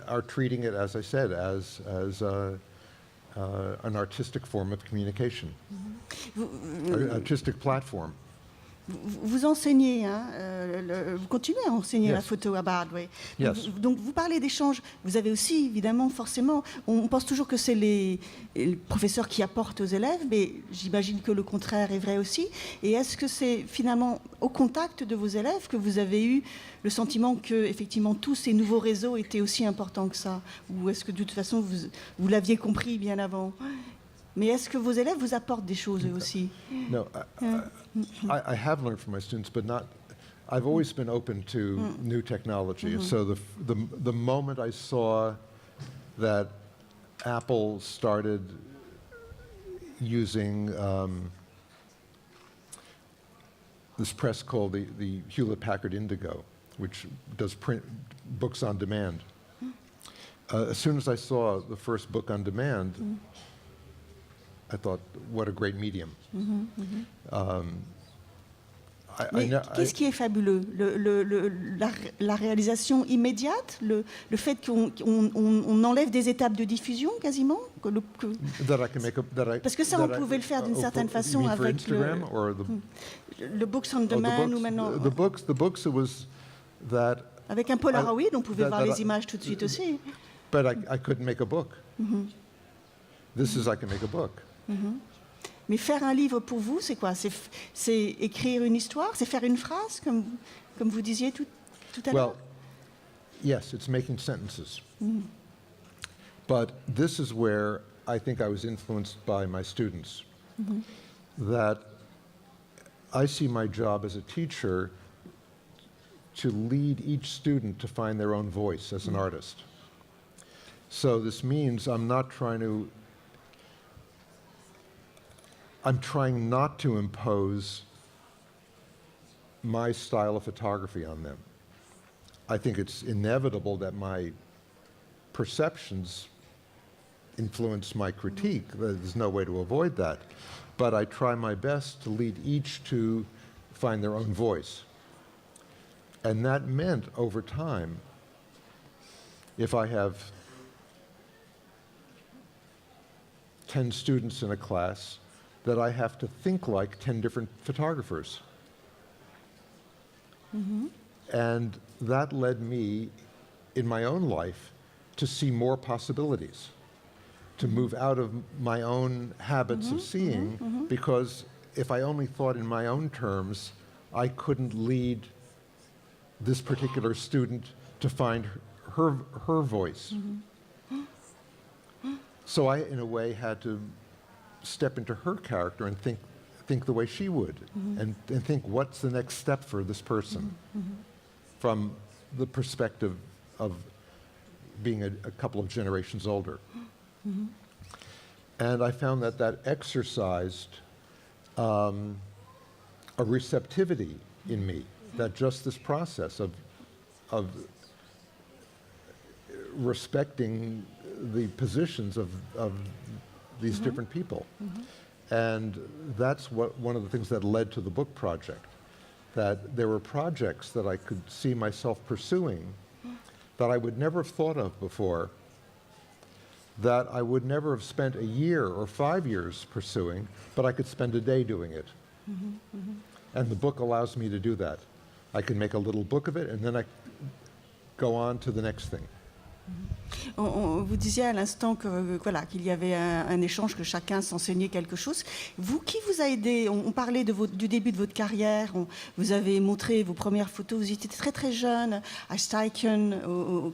are treating it, as I said, as an artistic form of communication, an artistic platform. Vous enseignez, hein, vous continuez à enseigner Yes. la photo à Bard, oui. Yes. Donc vous parlez d'échanges. Vous avez aussi, évidemment, forcément, on pense toujours que c'est les professeurs qui apportent aux élèves, mais j'imagine que le contraire est vrai aussi. Et est-ce que c'est finalement au contact de vos élèves que vous avez eu le sentiment que, effectivement, tous ces nouveaux réseaux étaient aussi importants que ça? Ou est-ce que de toute façon, vous l'aviez compris bien avant? Mais est-ce que vos élèves vous apportent des choses eux aussi? No, I have learned from my students, but not. I've always been open to new technology. And so the moment I saw that Apple started using this press called the Hewlett-Packard Indigo, which does print books on demand. As soon as I saw the first book on demand, I thought, what a great medium. Mais qu'est-ce qui est fabuleux? La réalisation immédiate, le fait qu'on enlève des étapes de diffusion quasiment? Parce que ça, on pouvait le faire d'une certaine façon avec le Books on Demand ou maintenant... The books, it was that... Avec un Polaroid, on pouvait voir les images tout de suite aussi. But I couldn't make a book. This is I can make a book. Mais faire un livre pour vous, c'est quoi? C'est écrire une histoire? C'est faire une phrase, comme vous disiez tout à l'heure? Well, yes, it's making sentences. But this is where I think I was influenced by my students. That I see my job as a teacher to lead each student to find their own voice as an artist. So this means I'm trying not to impose my style of photography on them. I think it's inevitable that my perceptions influence my critique. There's no way to avoid that. But I try my best to lead each to find their own voice. And that meant, over time, if I have 10 students in a class, that I have to think like 10 different photographers. And that led me, in my own life, to see more possibilities, to move out of my own habits of seeing, because if I only thought in my own terms, I couldn't lead this particular student to find her voice. So I, in a way, had to step into her character and think the way she would, and think, what's the next step for this person from the perspective of being a couple of generations older. And I found that exercised a receptivity in me, that just this process of respecting the positions of these different people. And that's one of the things that led to the book project, that there were projects that I could see myself pursuing that I would never have thought of before, that I would never have spent a year or 5 years pursuing, but I could spend a day doing it. And the book allows me to do that. I can make a little book of it, and then I go on to the next thing. Vous disiez à l'instant que, voilà, qu'il y avait un échange, que chacun s'enseignait quelque chose. Vous, qui vous a aidé? On parlait du début de votre carrière, vous avez montré vos premières photos, vous étiez très très jeune, à Steichen,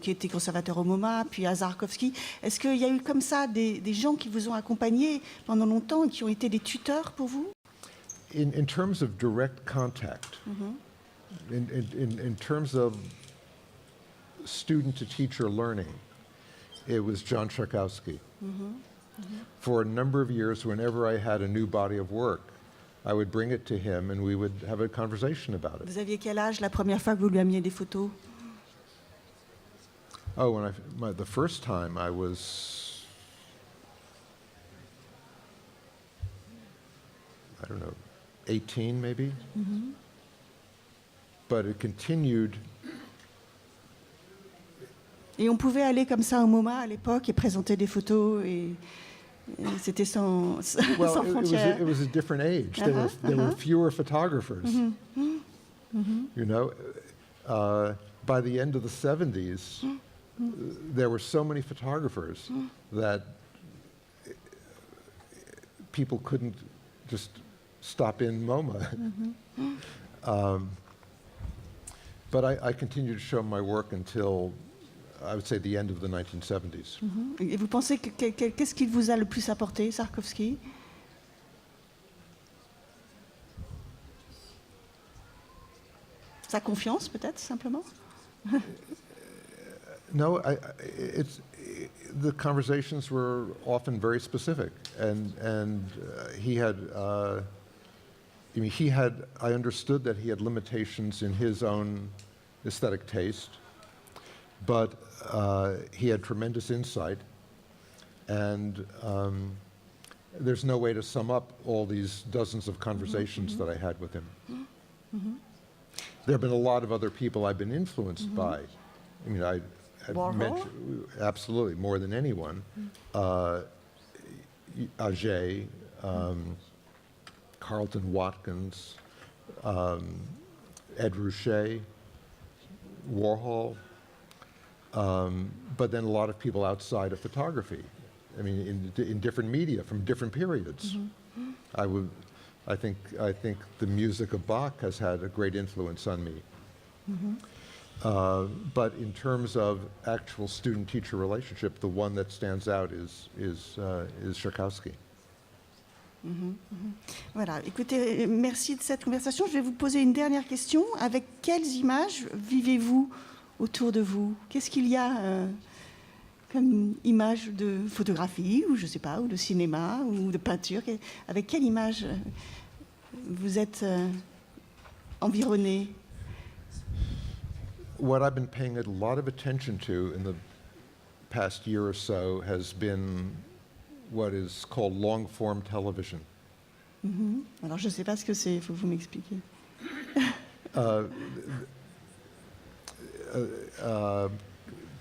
qui était conservateur au MoMA, puis à Zarkovsky. Est-ce qu'il y a eu comme ça des gens qui vous ont accompagné pendant longtemps et qui ont été des tuteurs pour vous? In terms of direct contact, in terms of student-to-teacher learning, it was John Tchaikovsky. For a number of years, whenever I had a new body of work, I would bring it to him and we would have a conversation about it. Vous aviez quel âge la première fois que vous lui ameniez des photos? Oh, the first time I was, I don't know, 18 maybe? But it continued. Et on pouvait aller comme ça au MoMA à l'époque et présenter des photos et c'était sans frontières. It was a different age. There were fewer photographers. You know, by the end of the 70s, there were so many photographers that people couldn't just stop in MoMA. But I continued to show my work until, I would say, the end of the 1970s. Et vous pensez qu'est-ce qu'il vous a le plus apporté, Zarkovsky? Sa confiance, peut-être, simplement? No, the conversations were often very specific, and he had. I understood that he had limitations in his own aesthetic taste, but he had tremendous insight, and there's no way to sum up all these dozens of conversations that I had with him. There have been a lot of other people I've been influenced by. I mean, I've mentioned, absolutely, more than anyone. Auger, Carlton Watkins, Ed Ruscha, Warhol, but then a lot of people outside of photography. I mean, in different media from different periods. I think the music of Bach has had a great influence on me. But in terms of actual student-teacher relationship, the one that stands out is Tchaikovsky. Voilà, écoutez, merci de cette conversation. Je vais vous poser une dernière question. Avec quelles images vivez-vous autour de vous? Qu'est-ce qu'il y a comme image de photographie, ou je ne sais pas, ou de cinéma, ou de peinture? Avec quelle image vous êtes environné? What I've been paying a lot of attention to in the past year or so has been what is called long-form television. Alors, je ne sais pas ce que c'est, il faut que vous m'expliquiez.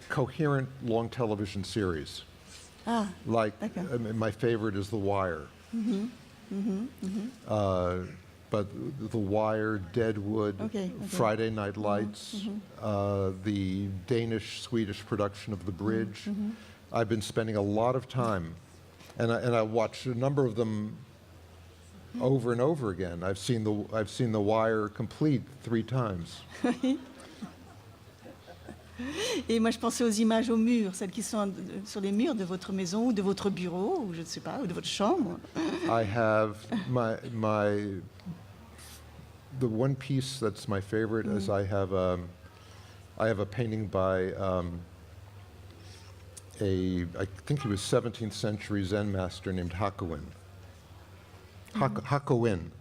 Coherent long television series. Ah, like d'accord. My favorite is The Wire. But The Wire, Deadwood, Okay. Friday Night Lights, the Danish-Swedish production of The Bridge. I've been spending a lot of time, and I watched a number of them over and over again. I've seen The Wire complete 3 times. Et moi, je pensais aux images aux murs, celles qui sont sur les murs de votre maison ou de votre bureau, ou je ne sais pas, ou de votre chambre. I have the one piece that's my favorite is I have a painting by I think he was 17th century Zen master named Hakuin. Hakuin.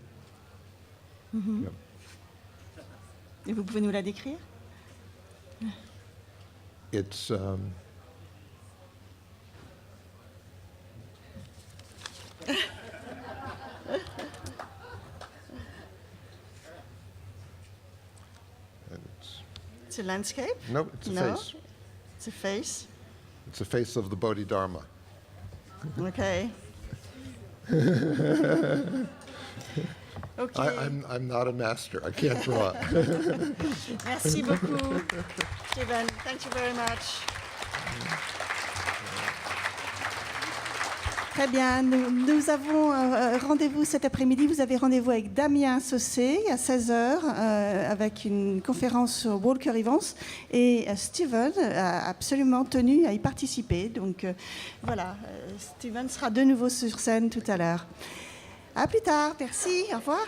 Yeah. Et vous pouvez nous la décrire? It's It's a landscape? No, it's a No. face. It's a face. It's a face of the Bodhidharma. Okay. Okay. I'm not a master. I can't draw. Merci beaucoup, Stephen. Thank you very much. Très bien. Nous avons rendez-vous cet après-midi. Vous avez rendez-vous avec Damien Saucé à 16h avec une conférence sur Walker Events. Et Stephen a absolument tenu à y participer. Donc voilà, Stephen sera de nouveau sur scène tout à l'heure. À plus tard. Merci. Au revoir.